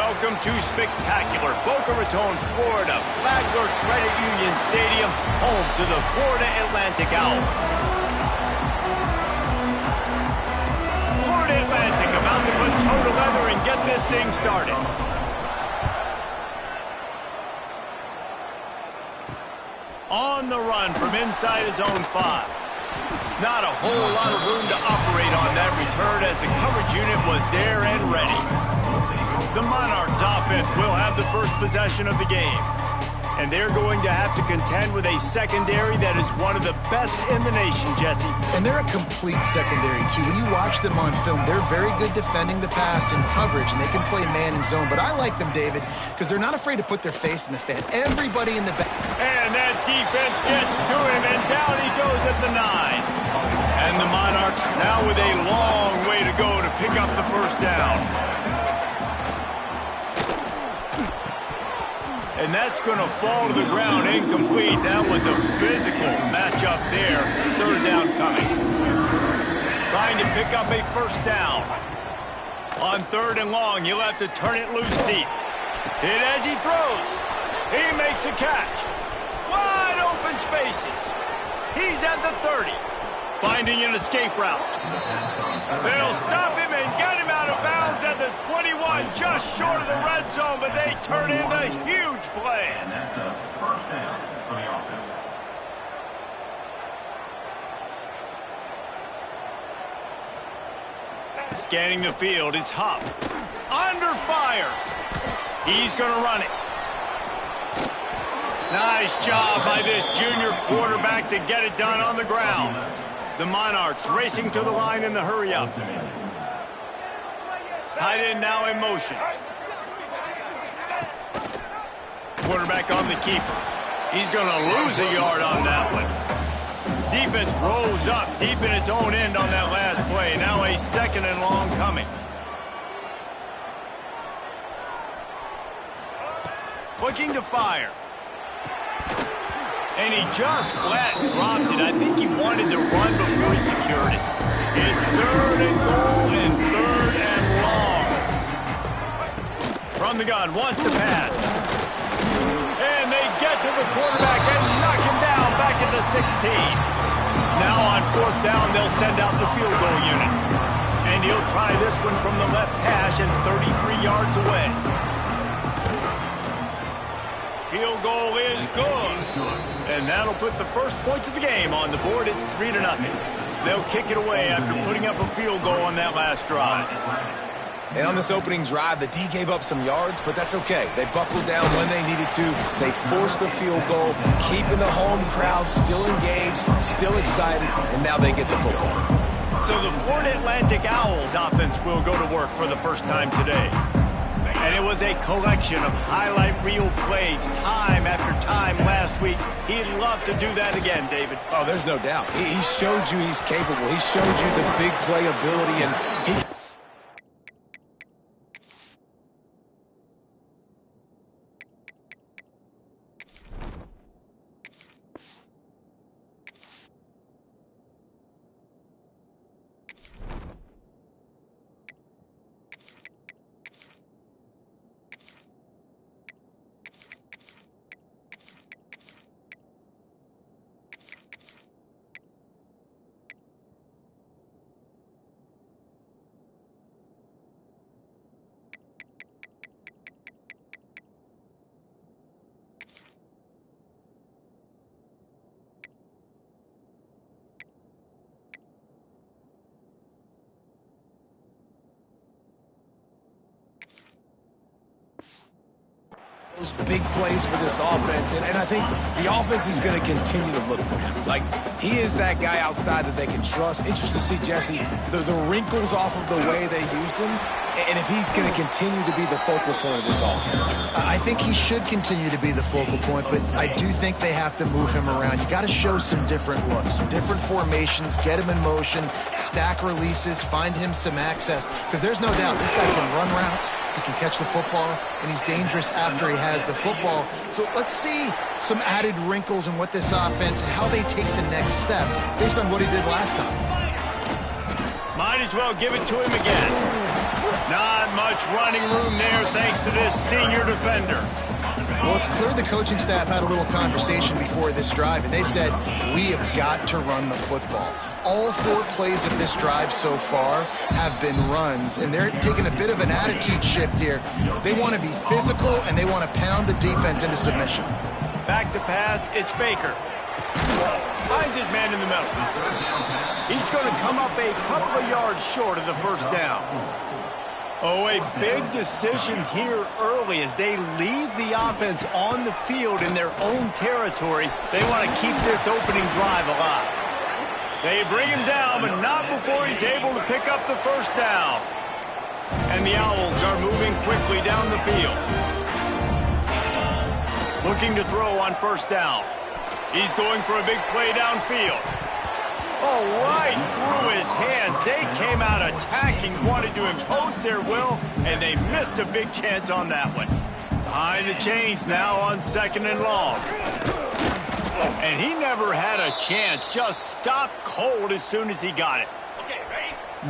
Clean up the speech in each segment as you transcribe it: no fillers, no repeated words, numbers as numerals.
Welcome to spectacular Boca Raton, Florida, Flagler Credit Union Stadium, home to the Florida Atlantic Owls. Florida Atlantic about to put toe to leather and get this thing started. On the run from inside his own 5. Not a whole lot of room to operate on that return as the coverage unit was there and ready. The Monarchs offense will have the first possession of the game. And they're going to have to contend with a secondary that is one of the best in the nation, Jesse. And they're a complete secondary, too. When you watch them on film, they're very good defending the pass and coverage, and they can play man and zone. But I like them, David, because they're not afraid to put their face in the fan. Everybody in the back. And that defense gets to him, and down he goes at the 9. And the Monarchs now with a long way to go to pick up the first down. And that's going to fall to the ground incomplete. That was a physical matchup there. Third down coming. Trying to pick up a first down. On 3rd and long, you'll have to turn it loose deep. Hit as he throws. He makes a catch. Wide open spaces. He's at the 30. Finding an escape route. They'll stop him and get him out of bounds at the 21, just short of the red zone, but they turn in the huge play. And that's a first down for the offense. Scanning the field, it's Huff. Under fire. He's going to run it. Nice job by this junior quarterback to get it done on the ground. The Monarchs racing to the line in the hurry-up. Tight end now in motion. Quarterback on the keeper. He's going to lose a yard on that one. Defense rolls up deep in its own end on that last play. Now a 2nd and long coming. Looking to fire. And he just flat dropped it. I think he wanted to run before he secured it. It's 3rd and goal and 3rd and long. From the gun, wants to pass. And they get to the quarterback and knock him down back at the 16. Now on 4th down, they'll send out the field goal unit. And he'll try this one from the left hash and 33 yards away. Field goal is good. And that'll put the first points of the game on the board. It's 3-0. They'll kick it away after putting up a field goal on that last drive. And on this opening drive, the D gave up some yards, but that's okay. They buckled down when they needed to. They forced the field goal, keeping the home crowd still engaged, still excited, and now they get the football. So the Florida Atlantic Owls offense will go to work for the first time today. And it was a collection of highlight reel plays time after time last week. He'd love to do that again, David. Oh, there's no doubt. He showed you he's capable. He showed you the big play ability, and he... Those big plays for this offense, and I think the offense is going to continue to look for him. Like, he is that guy outside that they can trust. Interesting to see, Jesse, the wrinkles off of the way they used him, and if he's going to continue to be the focal point of this offense. I think he should continue to be the focal point, but I do think they have to move him around. You got to show some different looks, some different formations, get him in motion, stack releases, find him some access, because there's no doubt this guy can run routes, he can catch the football, and he's dangerous after he has the football. So let's see some added wrinkles in what this offense and how they take the next step based on what he did last time. Might as well give it to him again. Not much running room there thanks to this senior defender. Well, it's clear the coaching staff had a little conversation before this drive, and they said, we have got to run the football. All 4 plays of this drive so far have been runs, and they're taking a bit of an attitude shift here. They want to be physical, and they want to pound the defense into submission. Back to pass, it's Baker. Finds his man in the middle. He's going to come up a couple of yards short of the first down. Oh, a big decision here early as they leave the offense on the field in their own territory. They want to keep this opening drive alive. They bring him down, but not before he's able to pick up the first down. And the Owls are moving quickly down the field. Looking to throw on first down. He's going for a big play downfield. Oh, right through his hands. They came out attacking, wanted to impose their will, and they missed a big chance on that one. Behind the chains now on 2nd and long. And he never had a chance, just stopped cold as soon as he got it.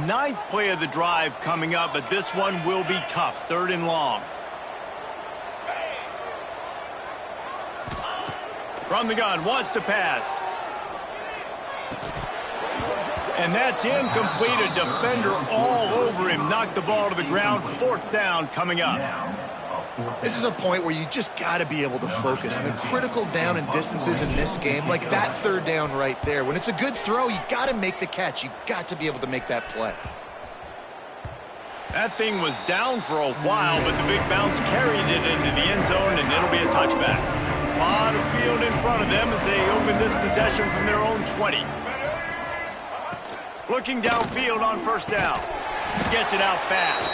9th play of the drive coming up, but this one will be tough. 3rd and long. From the gun, wants to pass. And that's incomplete. A defender all over him. Knocked the ball to the ground. 4th down coming up. This is a point where you just got to be able to focus. And the critical down and distances in this game, like that 3rd down right there, when it's a good throw, you got to make the catch. You've got to be able to make that play. That thing was down for a while, but the big bounce carried it into the end zone, and it'll be a touchback. A lot of field in front of them as they open this possession from their own 20. Looking downfield on first down. Gets it out fast.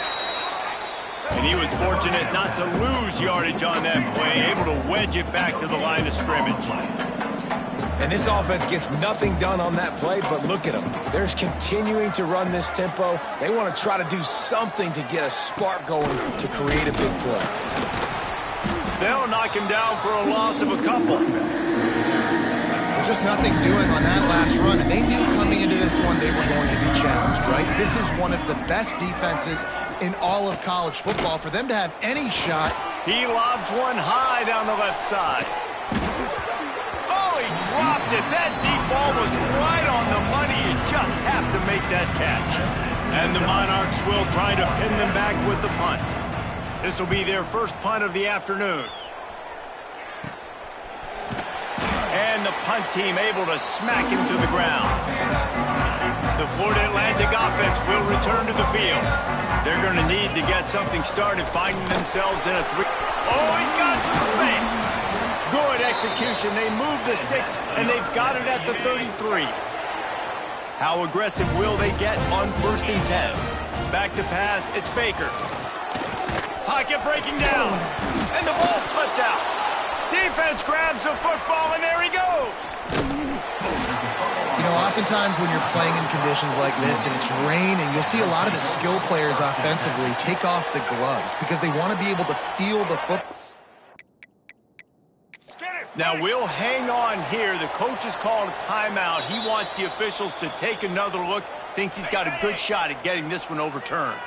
And he was fortunate not to lose yardage on that play, able to wedge it back to the line of scrimmage. And this offense gets nothing done on that play, but look at them. They're continuing to run this tempo. They want to try to do something to get a spark going to create a big play. They'll knock him down for a loss of a couple. Just nothing doing on that last run, and they knew coming into this one they were going to be challenged, right? This is one of the best defenses in all of college football. For them to have any shot. He lobs one high down the left side. Oh, he dropped it. That deep ball was right on the money. You just have to make that catch. And the Monarchs will try to pin them back with the punt. This will be their first punt of the afternoon. And the punt team able to smack him to the ground. The Florida Atlantic offense will return to the field. They're going to need to get something started, finding themselves in a 3. Oh, he's got some space. Good execution. They move the sticks, and they've got it at the 33. How aggressive will they get on 1st and 10? Back to pass, it's Baker. Pocket breaking down, and the ball slipped out. Defense grabs the football, and there he goes. You know, oftentimes when you're playing in conditions like this and it's raining, you'll see a lot of the skill players offensively take off the gloves because they want to be able to feel the football. Now, we'll hang on here. The coach has called a timeout. He wants the officials to take another look. Thinks he's got a good shot at getting this one overturned.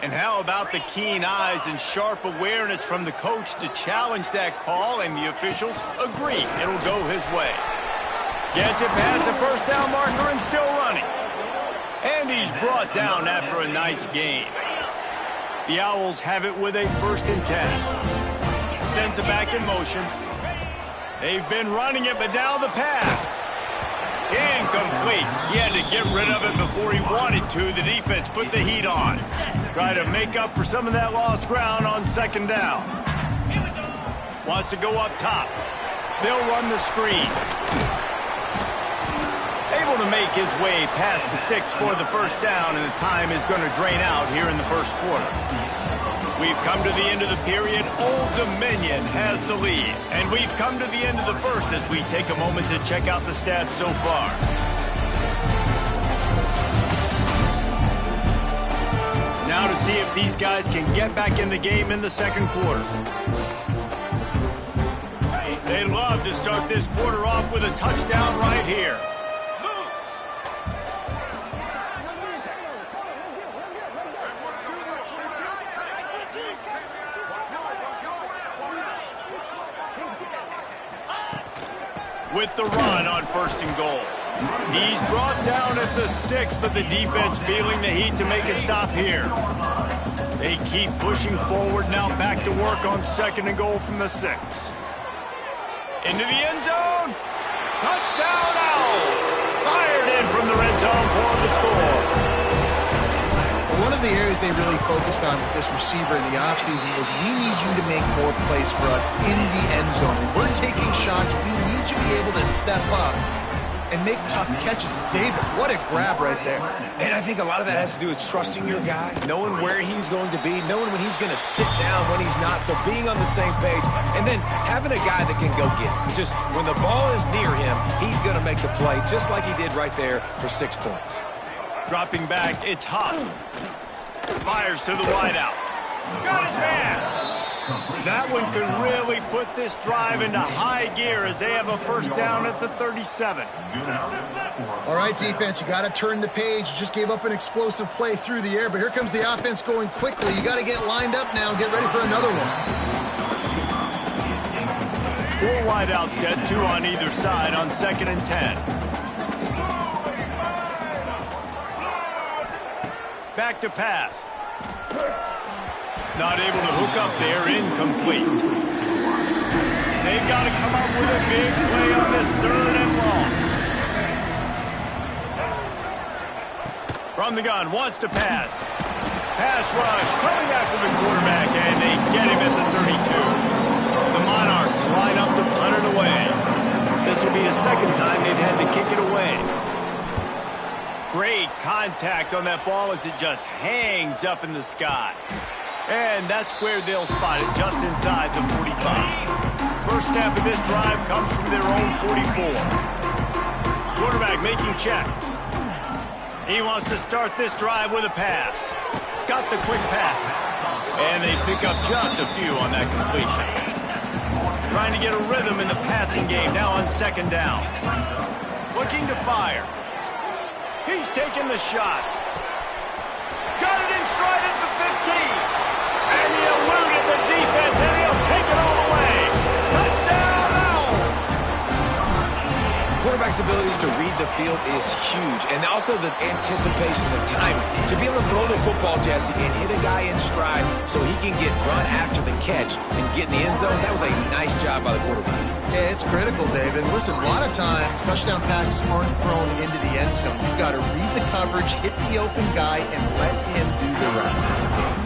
And how about the keen eyes and sharp awareness from the coach to challenge that call, and the officials agree it'll go his way. Gets it past the first down marker and still running. And he's brought down after a nice gain. The Owls have it with a 1st and 10. Sends it back in motion. They've been running it, but now the pass. Incomplete. He had to get rid of it before he wanted to. The defense put the heat on. Try to make up for some of that lost ground on 2nd down. Wants to go up top. They'll run the screen. Able to make his way past the sticks for the first down, and the time is going to drain out here in the first quarter. We've come to the end of the period. Old Dominion has the lead. And we've come to the end of the first as we take a moment to check out the stats so far. Now to see if these guys can get back in the game in the second quarter. They'd love to start this quarter off with a touchdown right here. with the run on 1st and goal. He's brought down at the 6, but the defense feeling the heat to make a stop here. They keep pushing forward, now back to work on 2nd and goal from the 6. Into the end zone. Touchdown Owls! Fired in from the red zone for the score. One of the areas they really focused on with this receiver in the offseason was we need you to make more plays for us in the end zone. When we're taking shots, we need you to be able to step up and make tough catches. David, what a grab right there. And I think a lot of that has to do with trusting your guy, knowing where he's going to be, knowing when he's going to sit down, when he's not, so being on the same page, and then having a guy that can go get it. Just when the ball is near him, he's going to make the play, just like he did right there for 6 points. Dropping back, it's Huff. Fires to the wideout. Got his man. That one could really put this drive into high gear as they have a 1st down at the 37. All right, defense, you got to turn the page. You just gave up an explosive play through the air, but here comes the offense going quickly. You got to get lined up now and get ready for another one. 4 wideouts set, 2 on either side on 2nd and 10. Back to pass. Not able to hook up there, incomplete. They've got to come up with a big play on this 3rd and long. From the gun, wants to pass. Pass rush, coming after the quarterback, and they get him at the 32. The Monarchs line up to punt it away. This will be the 2nd time they've had to kick it away. Great contact on that ball as it just hangs up in the sky. And that's where they'll spot it, just inside the 45. First snap of this drive comes from their own 44. Quarterback making checks. He wants to start this drive with a pass. Got the quick pass. And they pick up just a few on that completion. Trying to get a rhythm in the passing game now on 2nd down. Looking to fire. He's taking the shot. Got it in stride at the 15. And he eluded the defense, and he'll take it all the way. Touchdown, Owls! Quarterback's abilities to read the field is huge, and also the anticipation, the timing. To be able to throw the football, Jesse, and hit a guy in stride so he can get run after the catch and get in the end zone, that was a nice job by the quarterback. Yeah, it's critical, David. Listen, a lot of times, touchdown passes aren't thrown into the end zone. You've got to read the coverage, hit the open guy, and let him do the rest.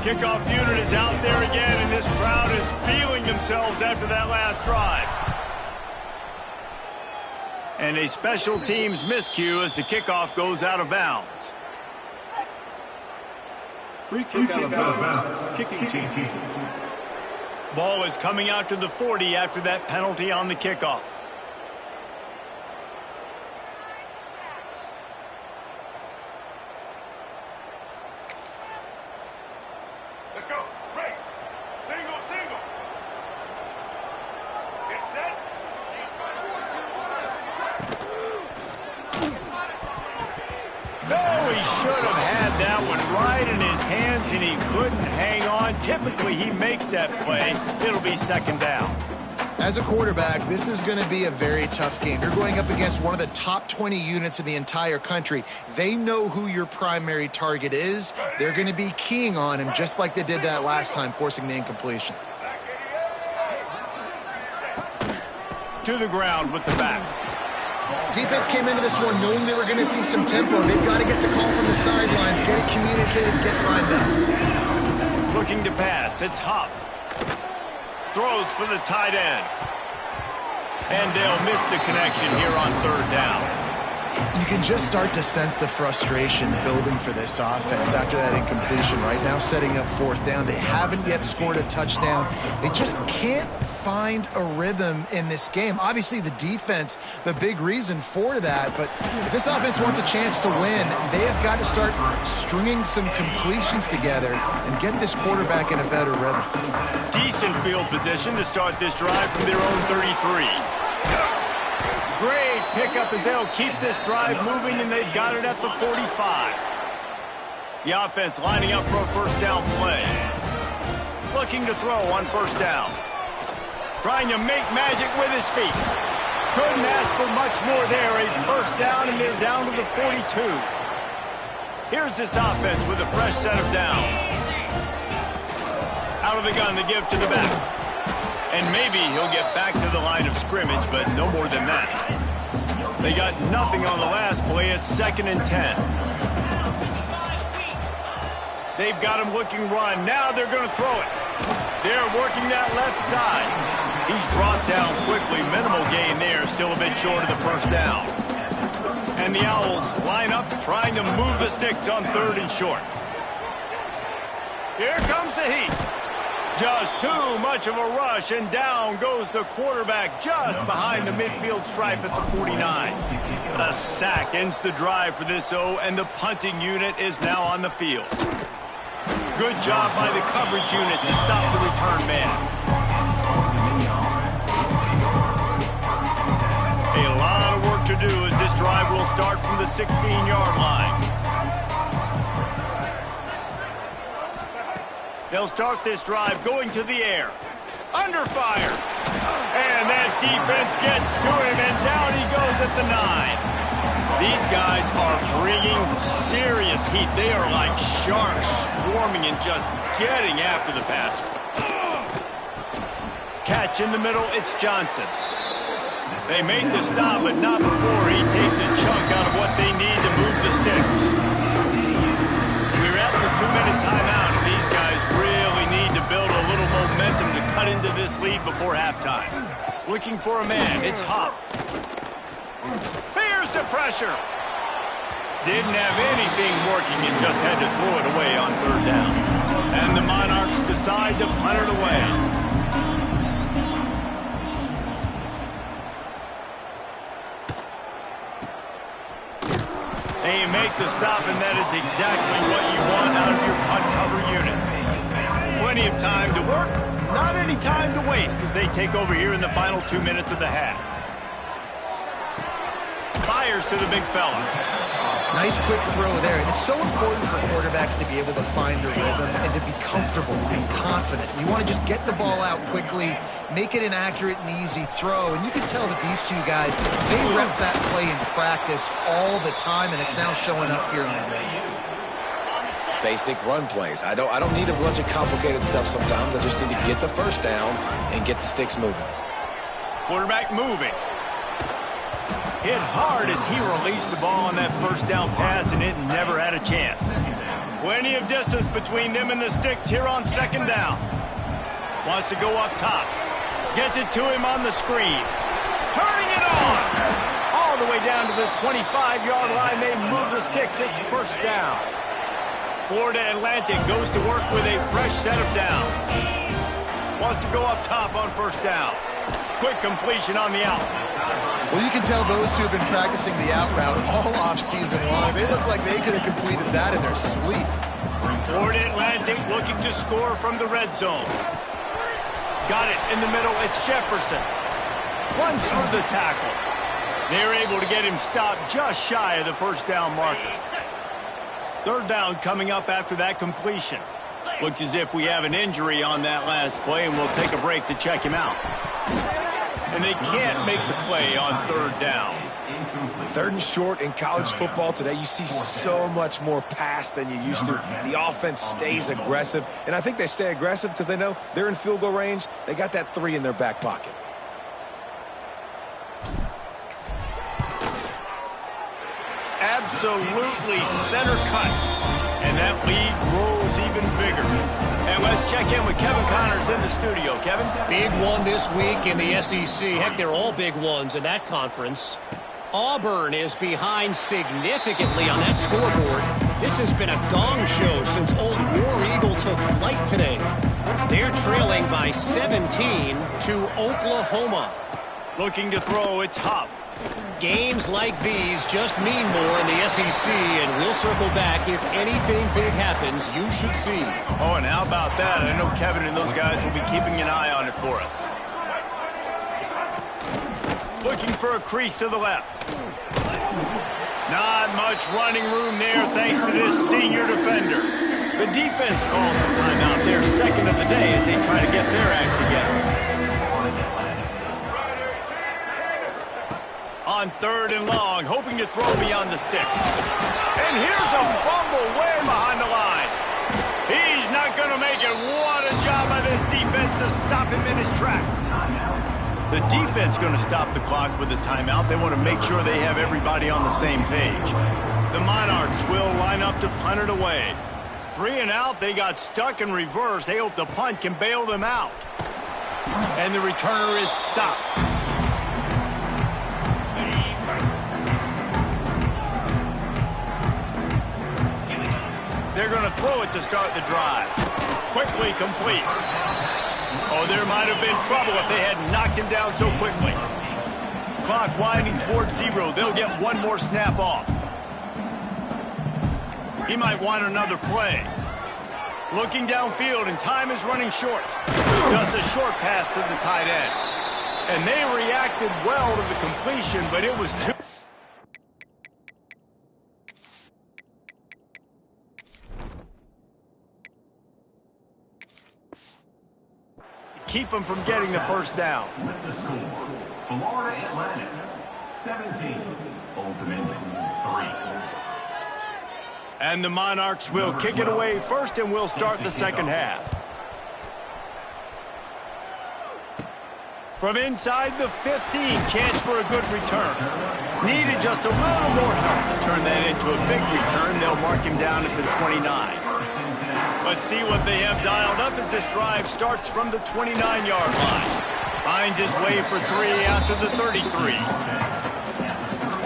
Kickoff unit is out there again, and this crowd is feeling themselves after that last drive. And a special teams miscue as the kickoff goes out of bounds. Free kick out of bounds. Kicking team. Ball is coming out to the 40 after that penalty on the kickoff. Let's go. Break. Single. Get set. No, he should have had that one right in his hands, and he couldn't hang on. Typically, he makes that play. It'll be 2nd down. As a quarterback, this is going to be a very tough game. You're going up against one of the top 20 units in the entire country. They know who your primary target is. They're going to be keying on him just like they did that last time, forcing the incompletion. To the ground with the back. Defense came into this one knowing they were going to see some tempo. They've got to get the call from the sidelines, get it communicated, get lined up. Looking to pass. It's Huff. Throws for the tight end. And they'll miss the connection here on 3rd down. You can just start to sense the frustration building for this offense after that incompletion. Right now, setting up 4th down. They haven't yet scored a touchdown. They just can't find a rhythm in this game. Obviously, the defense, the big reason for that. But if this offense wants a chance to win, they have got to start stringing some completions together and get this quarterback in a better rhythm. Decent field position to start this drive from their own 33. Great pickup as they'll keep this drive moving, and they've got it at the 45. The offense lining up for a 1st down play. Looking to throw on 1st down. Trying to make magic with his feet. Couldn't ask for much more there. A first down, and they're down to the 42. Here's this offense with a fresh set of downs. Out of the gun to give to the back. And maybe he'll get back to the line of scrimmage, but no more than that. They got nothing on the last play. It's 2nd and 10. They've got him looking run. Now they're going to throw it. They're working that left side. He's brought down quickly. Minimal gain there. Still a bit short of the first down. And the Owls line up trying to move the sticks on 3rd and short. Here comes the heat. Just too much of a rush, and down goes the quarterback just behind the midfield stripe at the 49. A sack ends the drive for this O, and the punting unit is now on the field. Good job by the coverage unit to stop the return man. A lot of work to do as this drive will start from the 16-yard line. They'll start this drive going to the air. Under fire. And that defense gets to him, and down he goes at the 9. These guys are bringing serious heat. They are like sharks swarming and just getting after the passer. Catch in the middle, it's Johnson. They made the stop, but not before he takes a chunk out of what they need to move the sticks. We're at the 2-minute timeout, and these guys really need to build a little momentum to cut into this lead before halftime. Looking for a man, it's Huff. Here's the pressure. Didn't have anything working and just had to throw it away on 3rd down. And the Monarchs decide to punt it away. They make the stop, and that is exactly what you want out of your punt cover unit. Plenty of time to work, not any time to waste as they take over here in the final 2 minutes of the half. Fires to the big fella. Nice quick throw there. And it's so important for quarterbacks to be able to find a rhythm and to be comfortable and confident. You want to just get the ball out quickly, make it an accurate and easy throw. And you can tell that these two guys, they rep that play in practice all the time, and it's now showing up here on the video. Basic run plays. I don't need a bunch of complicated stuff sometimes. I just need to get the first down and get the sticks moving. Quarterback moving. Hit hard as he released the ball on that first down pass, and it never had a chance. Plenty of distance between them and the sticks here on 2nd down. Wants to go up top. Gets it to him on the screen. Turning it on. All the way down to the 25-yard line. They move the sticks. It's 1st down. Florida Atlantic goes to work with a fresh set of downs. Wants to go up top on 1st down. Quick completion on the out. Well, you can tell those two have been practicing the out route all off-season long. They look like they could have completed that in their sleep. Florida Atlantic looking to score from the red zone. Got it in the middle. It's Jefferson. Runs through the tackle. They're able to get him stopped just shy of the 1st down marker. 3rd down coming up after that completion. Looks as if we have an injury on that last play, and we'll take a break to check him out. And they can't make the play on 3rd down. 3rd and short in college football today, you see so much more pass than you used to. The offense stays aggressive, and I think they stay aggressive because they know they're in field goal range. They got that 3 in their back pocket. Absolutely center cut. And that lead grows even bigger. And let's check in with Kevin Connors in the studio. Kevin? Big one this week in the SEC. Heck, they're all big ones in that conference. Auburn is behind significantly on that scoreboard. This has been a gong show since old War Eagle took flight today. They're trailing by 17 to Oklahoma. Looking to throw, it's Huff. Games like these just mean more in the SEC, and we'll circle back. If anything big happens, you should see. Oh, and how about that? I know Kevin and those guys will be keeping an eye on it for us. Looking for a crease to the left. Not much running room there thanks to this senior defender. The defense calls a timeout there, 2nd of the day, as they try to get their act together. On 3rd and long, hoping to throw beyond the sticks. And here's a fumble way behind the line. He's not going to make it. What a job by this defense to stop him in his tracks. The defense going to stop the clock with a timeout. They want to make sure they have everybody on the same page. The Monarchs will line up to punt it away. 3 and out. They got stuck in reverse. They hope the punt can bail them out. And the returner is stopped. They're going to throw it to start the drive. Quickly complete. Oh, there might have been trouble if they had knocked him down so quickly. Clock winding towards 0. They'll get one more snap off. He might want another play. Looking downfield, and time is running short. Just a short pass to the tight end. And they reacted well to the completion, but it was too... keep them from getting the first down. With the score, Florida Atlantic, 17, Old Dominion, 3. And the Monarchs will kick it away first, and we'll start the second half. From inside the 15, chance for a good return. Needed just a little more help to turn that into a big return. They'll mark him down at the 29. Let's see what they have dialed up as this drive starts from the 29-yard line. Finds his way for 3 out to the 33.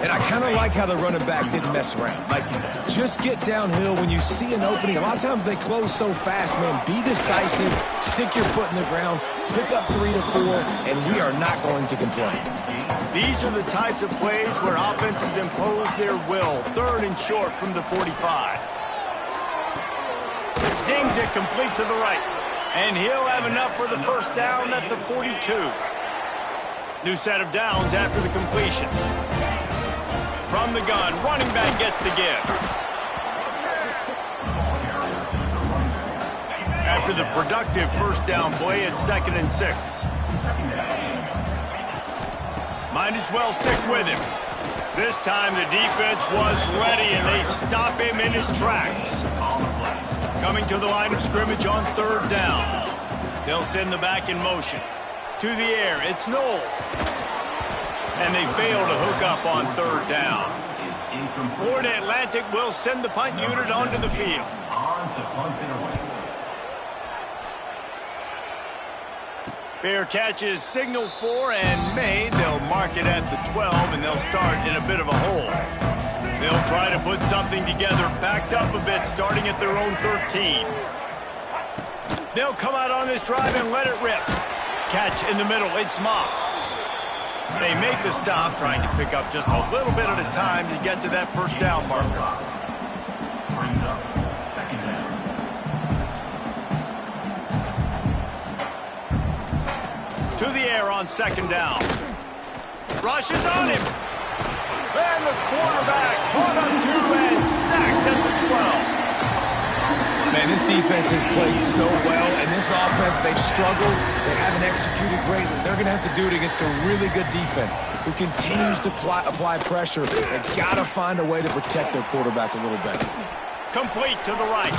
And I kind of like how the running back didn't mess around. Like, just get downhill when you see an opening. A lot of times they close so fast, man. Be decisive, stick your foot in the ground, pick up 3 to 4, and we are not going to complain. These are the types of plays where offenses impose their will. 3rd and short from the 45. Zings it complete to the right. And he'll have enough for the first down at the 42. New set of downs after the completion. From the gun, running back gets to give. After the productive first down play, it's 2nd and 6. Might as well stick with him. This time the defense was ready, and they stop him in his tracks. Coming to the line of scrimmage on 3rd down. They'll send the back in motion. To the air, it's Knowles. And they fail to hook up on 3rd down. Florida Atlantic will send the punt unit onto the field. Fair catch is signaled for and made. They'll mark it at the 12, and they'll start in a bit of a hole. They'll try to put something together, backed up a bit, starting at their own 13. They'll come out on this drive and let it rip. Catch in the middle, it's Moss. They make the stop, trying to pick up just a little bit at a time to get to that first down marker. Brings up 2nd down. To the air on 2nd down. Rushes on him. And the quarterback caught up to and sacked at the 12. Man, this defense has played so well, and this offense, they've struggled. They haven't executed greatly. They're going to have to do it against a really good defense who continues to apply pressure. They've got to find a way to protect their quarterback a little better. Complete to the right.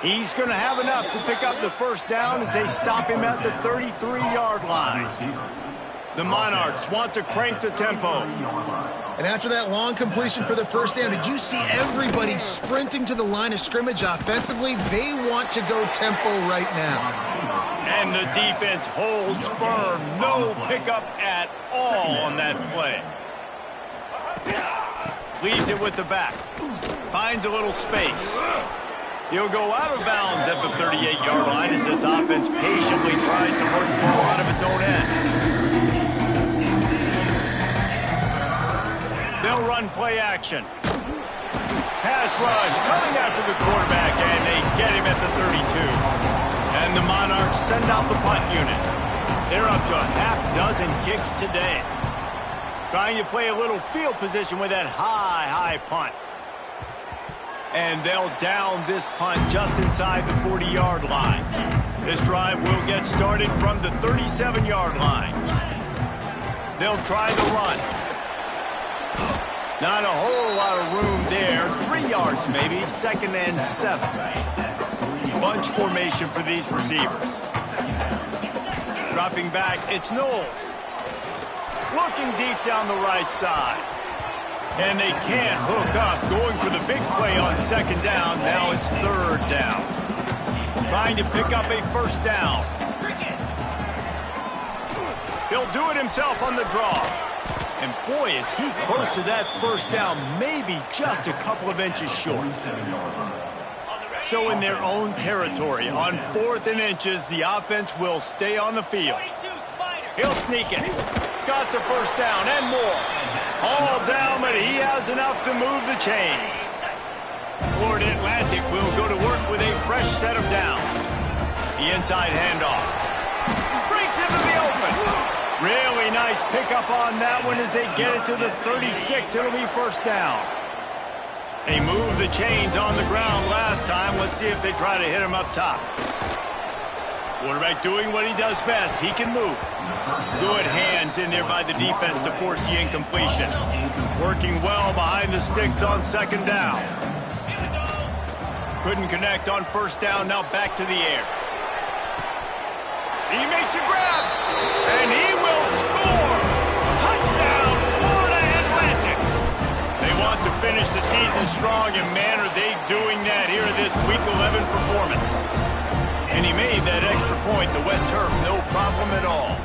He's going to have enough to pick up the first down as they stop him at the 33-yard line. The Monarchs want to crank the tempo. And after that long completion for the first down, did you see everybody sprinting to the line of scrimmage offensively? They want to go tempo right now. And the defense holds firm. No pickup at all on that play. Leaves it with the back. Finds a little space. He'll go out of bounds at the 38-yard line as this offense patiently tries to work the ball out of its own end. They'll run play action. Pass rush coming after the quarterback, and they get him at the 32. And the Monarchs send out the punt unit. They're up to a half-dozen kicks today. Trying to play a little field position with that high punt. And they'll down this punt just inside the 40-yard line. This drive will get started from the 37-yard line. They'll try the run. Not a whole lot of room there. 3 yards maybe, 2nd and 7. Bunch formation for these receivers. Dropping back, it's Knowles. Looking deep down the right side. And they can't hook up. Going for the big play on 2nd down. Now it's 3rd down. Trying to pick up a 1st down. He'll do it himself on the draw. And boy, is he close to that 1st down, maybe just a couple of inches short. So in their own territory, on 4th and inches, the offense will stay on the field. He'll sneak it. Got the 1st down and more. All down, but he has enough to move the chains. Florida Atlantic will go to work with a fresh set of downs. The inside handoff. Breaks into the open. Really nice pickup on that one as they get it to the 36. It'll be 1st down. They moved the chains on the ground last time. Let's see if they try to hit him up top. Quarterback doing what he does best. He can move. Good hands in there by the defense to force the incompletion. Working well behind the sticks on 2nd down. Couldn't connect on 1st down. Now back to the air. He makes a grab. And he will score. Touchdown, Florida Atlantic. They want to finish the season strong, and man, are they doing that here in this Week 11 performance. And he made that extra point, the wet turf, no problem at all.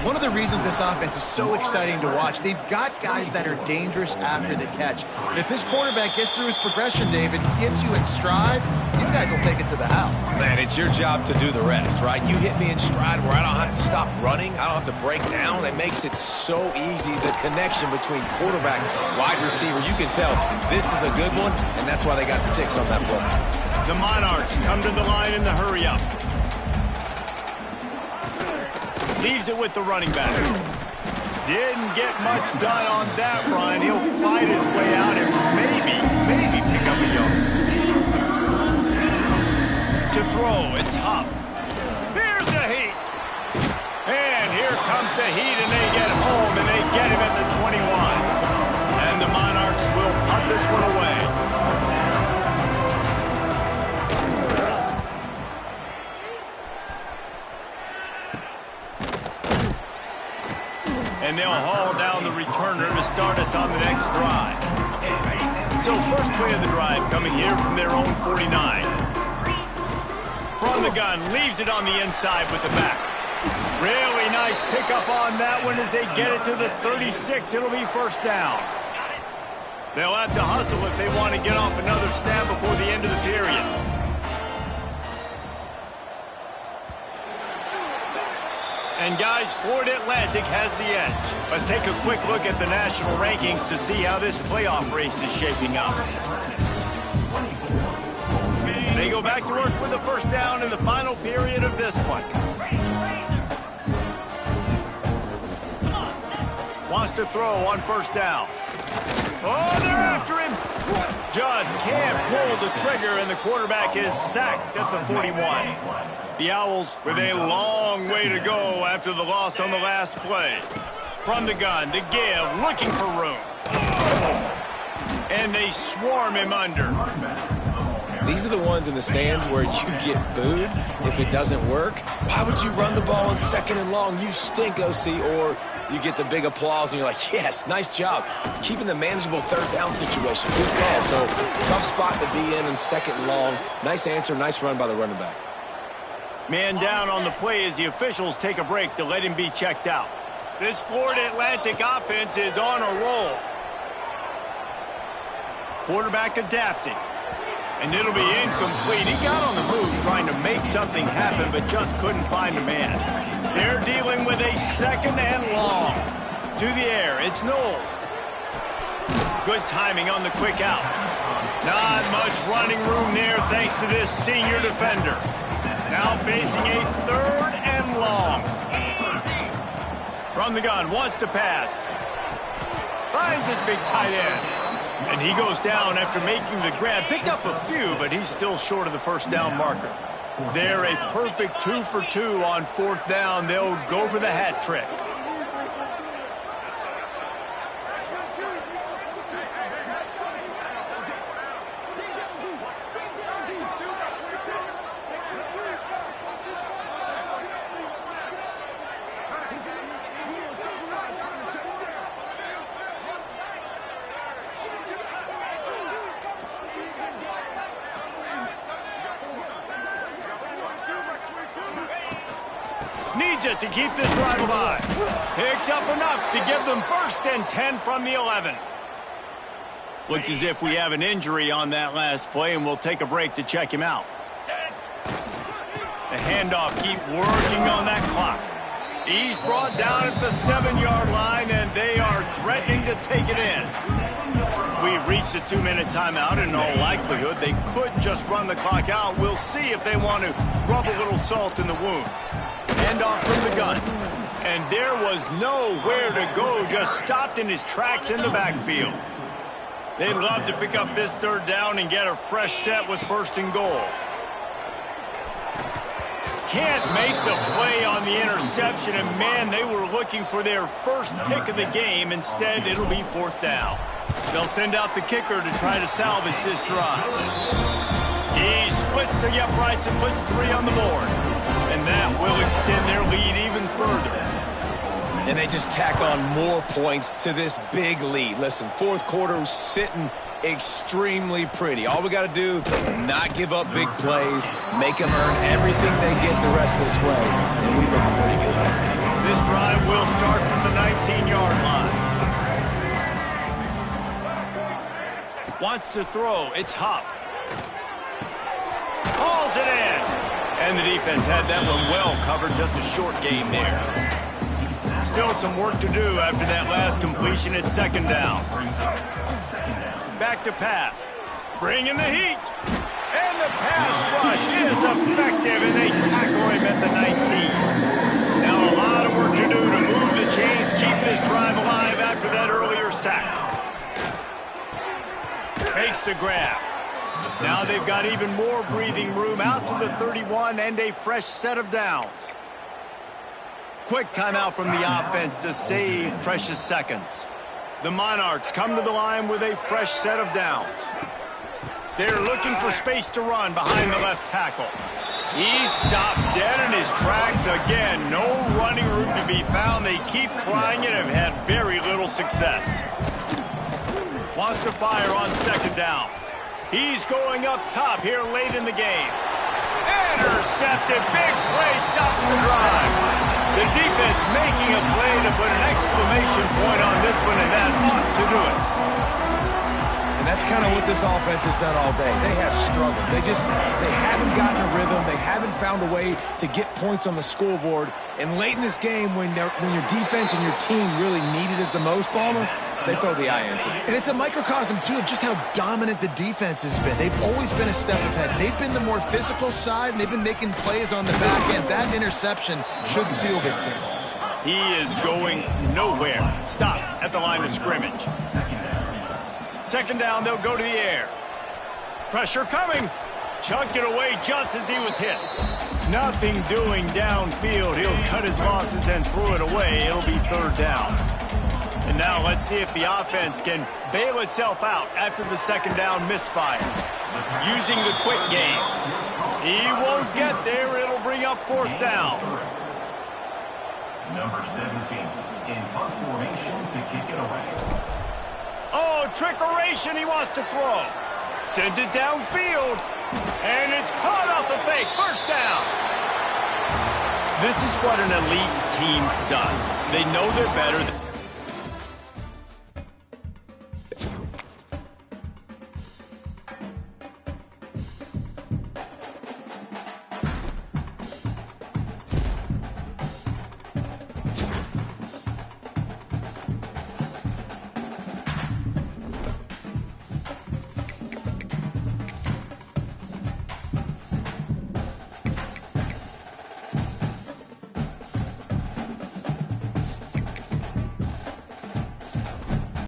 One of the reasons this offense is so exciting to watch, they've got guys that are dangerous after the catch. And if this quarterback gets through his progression, David, gets you in stride, these guys will take it to the house. Man, it's your job to do the rest, right? You hit me in stride where I don't have to stop running. I don't have to break down. It makes it so easy, the connection between quarterback, wide receiver. You can tell this is a good one, and that's why they got 6 on that play. The Monarchs come to the line in the hurry-up. Leaves it with the running back. Didn't get much done on that run. He'll fight his way out and maybe pick up a yard. To throw, it's Huff. Here's the heat. And here comes the heat, and they get home, and they get him at the 21. And the Monarchs will punt this one away. And they'll haul down the returner to start us on the next drive. So first play of the drive coming here from their own 49. From the gun, leaves it on the inside with the back. Really nice pickup on that one as they get it to the 36. It'll be 1st down. They'll have to hustle if they want to get off another snap before the end of the period. And guys, Florida Atlantic has the edge. Let's take a quick look at the national rankings to see how this playoff race is shaping up. They go back to work with the 1st down in the final period of this one. Wants to throw on 1st down. Oh, they're after him. Just can't pull the trigger, and the quarterback is sacked at the 41. The Owls with a long way to go after the loss on the last play. From the gun, to give, looking for room. And they swarm him under. These are the ones in the stands where you get booed if it doesn't work. Why would you run the ball on 2nd and long? You stink, OC. Or you get the big applause and you're like, yes, nice job. Keeping the manageable 3rd down situation. Good call. So tough spot to be in 2nd and long. Nice answer, nice run by the running back. Man down on the play as the officials take a break to let him be checked out. This Florida Atlantic offense is on a roll. Quarterback adapting. And it'll be incomplete. He got on the move trying to make something happen, but just couldn't find a man. They're dealing with a 2nd and long. To the air, it's Knowles. Good timing on the quick out. Not much running room there thanks to this senior defender. Now facing a 3rd and long. From the gun, wants to pass. Finds his big tight end. And he goes down after making the grab. Picked up a few, but he's still short of the 1st down marker. They're a perfect 2 for 2 on 4th down. They'll go for the hat trick. Needs it to keep this drive alive. Picks up enough to give them 1st and 10 from the 11. Looks as if we have an injury on that last play, and we'll take a break to check him out. The handoff, keep working on that clock. He's brought down at the 7-yard line, and they are threatening to take it in. We've reached a 2-minute timeout, and in all likelihood, they could just run the clock out. We'll see if they want to rub a little salt in the wound. Handoff from the gun. And there was nowhere to go, just stopped in his tracks in the backfield. They'd love to pick up this 3rd down and get a fresh set with 1st and goal. Can't make the play on the interception, and man, they were looking for their first pick of the game. Instead, it'll be 4th down. They'll send out the kicker to try to salvage this drive. He splits the uprights and puts 3 on the board. And that will extend their lead even further. And they just tack on more points to this big lead. Listen, 4th quarter sitting extremely pretty. All we got to do, not give up big plays, make them earn everything they get the rest of this way, and we looking pretty good. This drive will start from the 19-yard line. Wants to throw. It's Huff. Hauls it in. And the defense had that one well covered. Just a short gain there. Still some work to do after that last completion at 2nd down. Back to pass. Bringing the heat. And the pass rush is effective, and they tackle him at the 19. Now a lot of work to do to move the chains, keep this drive alive after that earlier sack. Makes the grab. Now they've got even more breathing room out to the 31 and a fresh set of downs. Quick timeout from the offense to save precious seconds. The Monarchs come to the line with a fresh set of downs. They're looking for space to run behind the left tackle. He's stopped dead in his tracks again. No running room to be found. They keep trying it and have had very little success. Wants to fire on 2nd down. He's going up top here late in the game. Intercepted. Big play stops the drive. The defense making a play to put an exclamation point on this one, and that ought to do it. And that's kind of what this offense has done all day. They have struggled. They haven't gotten a rhythm. They haven't found a way to get points on the scoreboard. And late in this game, when your defense and your team really needed it the most, Palmer, they throw the eye into it. And it's a microcosm, too, of just how dominant the defense has been. They've always been a step ahead. They've been the more physical side, and they've been making plays on the back end. That interception should seal this thing. He is going nowhere. Stop at the line of scrimmage. 2nd down, they'll go to the air. Pressure coming. Chucked it away just as he was hit. Nothing doing downfield. He'll cut his losses and throw it away. It'll be 3rd down. And now let's see if the offense can bail itself out after the 2nd down misfire. Using the quick game. He won't get there. It'll bring up 4th down. Number 17 in punt formation to kick it away. Oh, trickeration. He wants to throw. Sends it downfield. And it's caught off the fake. 1st down. This is what an elite team does. They know they're better than